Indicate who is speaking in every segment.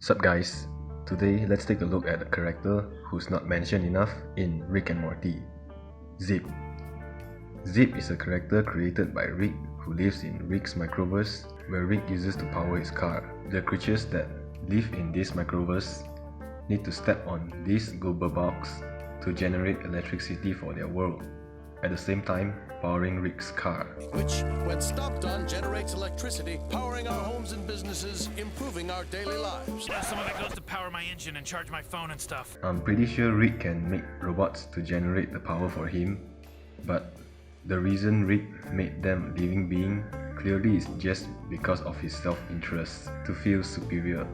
Speaker 1: Sup guys, today let's take a look at a character who's not mentioned enough in Rick and Morty, Zeep. Zeep is a character created by Rick who lives in Rick's Microverse, where Rick uses to power his car. The creatures that live in this Microverse need to step on this global box to generate electricity for their world, at the same time powering Rick's car.
Speaker 2: Which, when stopped on, generates electricity, powering our homes and businesses, improving our daily lives.
Speaker 3: Yeah, some of it goes to power my engine and charge my phone and stuff.
Speaker 1: I'm pretty sure Rick can make robots to generate the power for him, but the reason Rick made them a living being clearly is just because of his self-interest, to feel superior.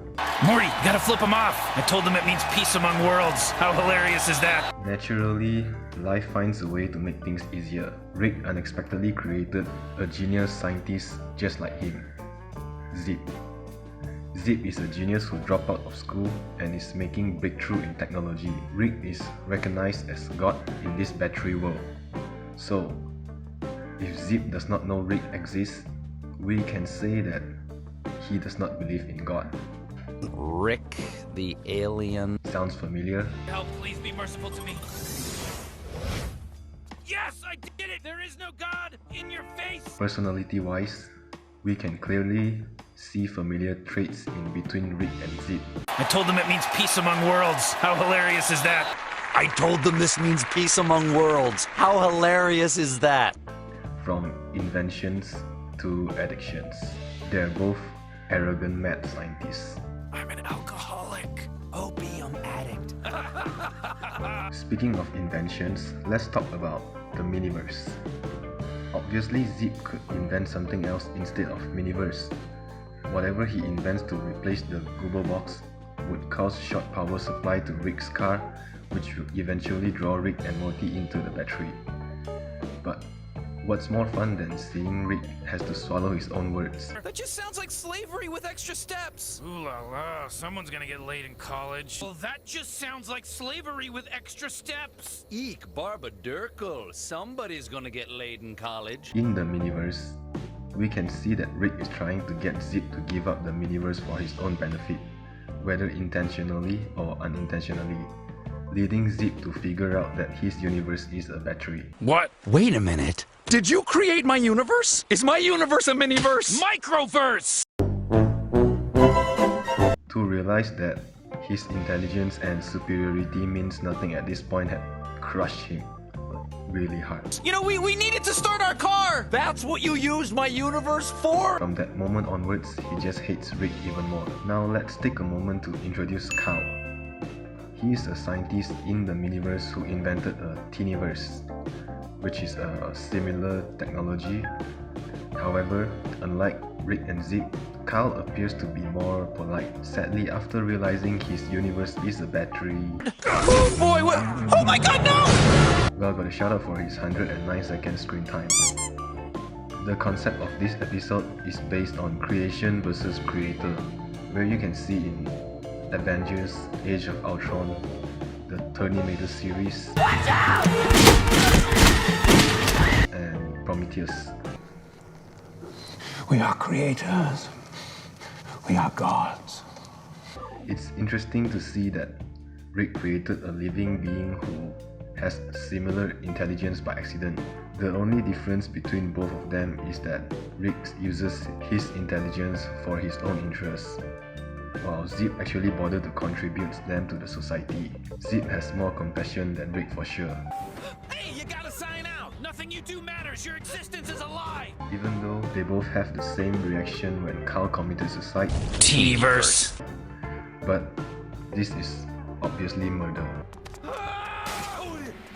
Speaker 3: Morty, you gotta flip him off! I told him it means peace among worlds. How hilarious is that?
Speaker 1: Naturally, life finds a way to make things easier. Rick unexpectedly created a genius scientist just like him, Zeep. Zeep is a genius who dropped out of school and is making breakthrough in technology. Rick is recognized as God in this battery world. So, if Zeep does not know Rick exists, we can say that he does not believe in God.
Speaker 4: Rick, the alien.
Speaker 1: Sounds familiar?
Speaker 3: Help, please be merciful to me. Yes, I did it! There is no God in your face!
Speaker 1: Personality-wise, we can clearly see familiar traits in between Rick and Zeep.
Speaker 3: I told them it means peace among worlds. How hilarious is that?
Speaker 4: I told them this means peace among worlds. How hilarious is that?
Speaker 1: From inventions to addictions, they're both arrogant mad scientists.
Speaker 3: I'm an alcoholic.
Speaker 4: Opium addict.
Speaker 1: Speaking of inventions, let's talk about the Miniverse. Obviously, Zeep could invent something else instead of Miniverse. Whatever he invents to replace the Google box would cause short power supply to Rick's car, which would eventually draw Rick and Morty into the battery. But what's more fun than seeing Rick has to swallow his own words?
Speaker 5: That just sounds like slavery with extra steps.
Speaker 3: Ooh la la, someone's gonna get laid in college. Well, that just sounds like slavery with extra steps.
Speaker 5: Eek, Barbadurkle. Somebody's gonna get laid in college.
Speaker 1: In the Miniverse, we can see that Rick is trying to get Zeep to give up the Miniverse for his own benefit, whether intentionally or unintentionally, leading Zeep to figure out that his universe is a battery.
Speaker 3: What?
Speaker 4: Wait a minute. Did you create my universe? Is my universe a miniverse?
Speaker 3: Microverse!
Speaker 1: To realize that his intelligence and superiority means nothing at this point had crushed him really hard.
Speaker 5: You know, we needed to start our car.
Speaker 4: That's what you used my universe for?
Speaker 1: From that moment onwards, he just hates Rick even more. Now let's take a moment to introduce Cal. He is a scientist in the Miniverse who invented a Tiniverse, which is a similar technology. However, unlike Rick and Zeep, Cal appears to be more polite. Sadly, after realizing his universe is a battery...
Speaker 5: Oh boy, what? Oh my god, no!
Speaker 1: Well, got a shout out for his 109 second screen time. The concept of this episode is based on creation versus creator, where you can see in Avengers, Age of Ultron, the Terminator series, and Prometheus.
Speaker 6: We are creators. We are gods.
Speaker 1: It's interesting to see that Rick created a living being who has similar intelligence by accident. The only difference between both of them is that Rick uses his intelligence for his own interests, while Zeep actually bothered to contribute them to the society. Zeep has more compassion than Rick for sure.
Speaker 3: Hey, you gotta sign out! Nothing you do matters! Your existence is a lie!
Speaker 1: Even though they both have the same reaction when Carl committed suicide.
Speaker 3: Tiniverse!
Speaker 1: But this is obviously murder.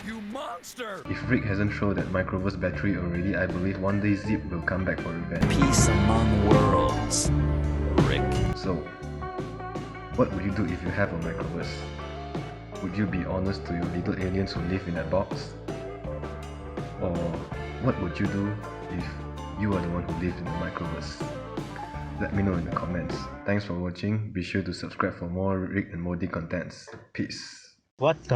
Speaker 5: You monster!
Speaker 1: If Rick hasn't thrown that Microverse battery already, I believe one day Zeep will come back for revenge.
Speaker 4: Peace among worlds. Rick.
Speaker 1: So, what would you do if you have a Microverse? Would you be honest to your little aliens who live in that box? Or what would you do if you are the one who lives in the Microverse? Let me know in the comments. Thanks for watching. Be sure to subscribe for more Rick and Morty contents. Peace.
Speaker 7: What the...